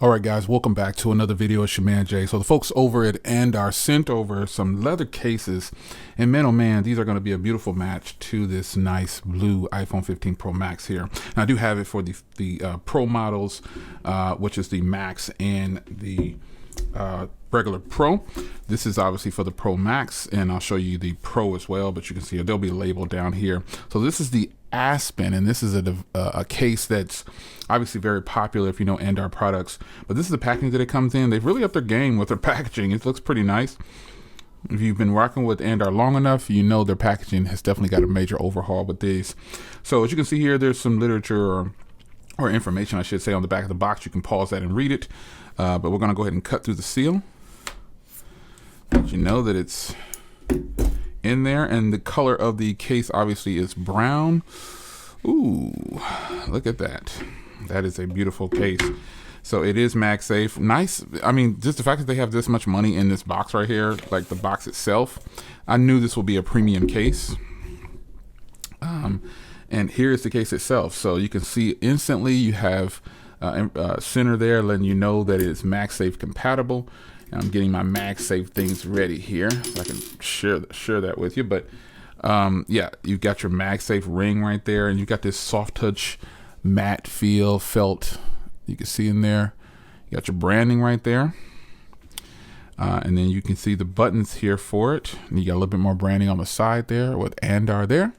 All right, guys, welcome back to another video. It's your man Jay. So the folks over at Andar sent over some leather cases, and man, oh man, these are going to be a beautiful match to this nice blue iPhone 15 Pro Max here. And I do have it for the Pro models, which is the Max and the regular Pro. This is obviously for the Pro Max, and I'll show you the Pro as well, but you can see there'll be a label down here. So this is the Aspen, and this is a case that's obviously very popular if you know Andar products, but this is the packaging that it comes in. They've really upped their game with their packaging. It looks pretty nice. If you've been working with Andar long enough, you know their packaging has definitely got a major overhaul with these. So as you can see here, there's some literature or information, I should say, on the back of the box. You can pause that and read it, but we're going to go ahead and cut through the seal. Let you know that it's in there, and the color of the case obviously is brown. Ooh, look at that. That is a beautiful case. So it is MagSafe. Nice. I mean, just the fact that they have this much money in this box right here, like the box itself, I knew this would be a premium case. And here is the case itself. So you can see instantly you have center there letting you know that it's MagSafe compatible. I'm getting my MagSafe things ready here so I can share that with you. But yeah, you've got your MagSafe ring right there, and you've got this soft touch matte feel felt you can see in there. You got your branding right there, and then you can see the buttons here for it, and you got a little bit more branding on the side there with Andar there.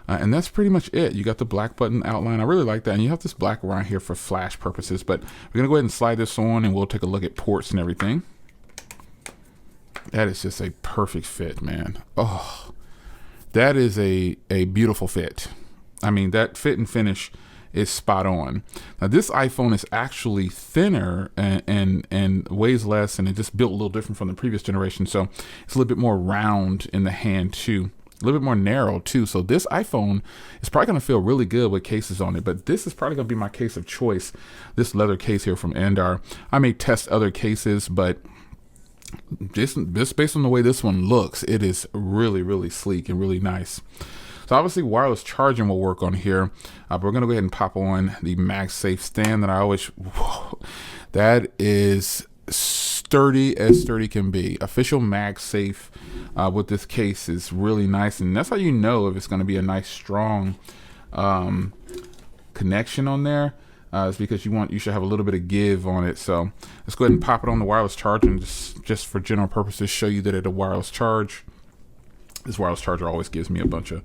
And that's pretty much it. You got the black button outline. I really like that. And you have this black around here for flash purposes, but we're gonna go ahead and slide this on, and we'll take a look at ports and everything. That is just a perfect fit, man. Oh, that is a beautiful fit. I mean, that fit and finish is spot on. Now this iPhone is actually thinner and weighs less, and it just built a little different from the previous generation. So it's a little bit more round in the hand too. A little bit more narrow too. So this iPhone is probably going to feel really good with cases on it, but this is probably going to be my case of choice. This leather case here from Andar. I may test other cases, but just based on the way this one looks, it is really sleek and really nice. So obviously wireless charging will work on here, but we're going to go ahead and pop on the MagSafe stand that I always, whoa, that is sturdy as sturdy can be. Official MagSafe with this case is really nice, and that's how you know if it's going to be a nice strong connection on there. Is because you should have a little bit of give on it. So let's go ahead and pop it on the wireless charger, and just for general purposes show you that it's a wireless charge. This wireless charger always gives me a bunch of,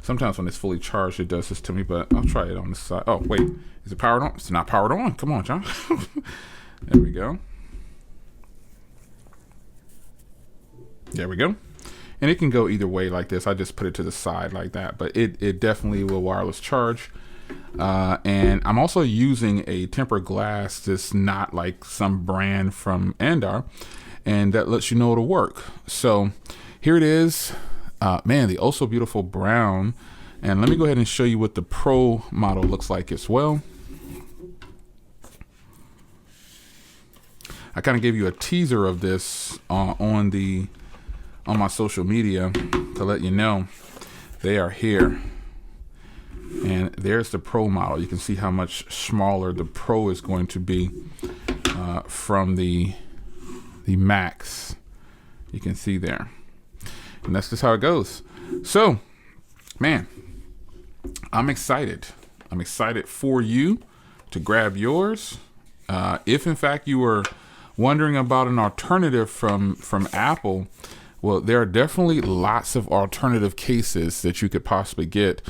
sometimes when it's fully charged it does this to me, but I'll try it on the side. Oh wait, is it powered on? It's not powered on. Come on, John. There we go. There we go. And it can go either way like this. I just put it to the side like that, but it definitely will wireless charge. And I'm also using a tempered glass that's not like some brand from Andar, and that lets you know it'll work. So here it is, man, the oh so beautiful brown. And let me go ahead and show you what the Pro model looks like as well. I kind of gave you a teaser of this on my social media to let you know they are here. And there's the Pro model. You can see how much smaller the Pro is going to be from the Max. You can see there. And that's just how it goes. So, man, I'm excited. I'm excited for you to grab yours. If in fact you were wondering about an alternative from Apple, well, there are definitely lots of alternative cases that you could possibly get.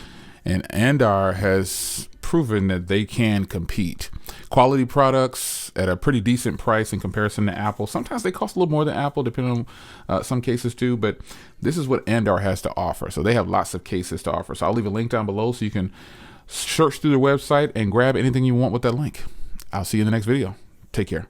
And Andar has proven that they can compete. Quality products at a pretty decent price in comparison to Apple. Sometimes they cost a little more than Apple, depending on some cases too, but this is what Andar has to offer. So they have lots of cases to offer. So I'll leave a link down below so you can search through their website and grab anything you want with that link. I'll see you in the next video. Take care.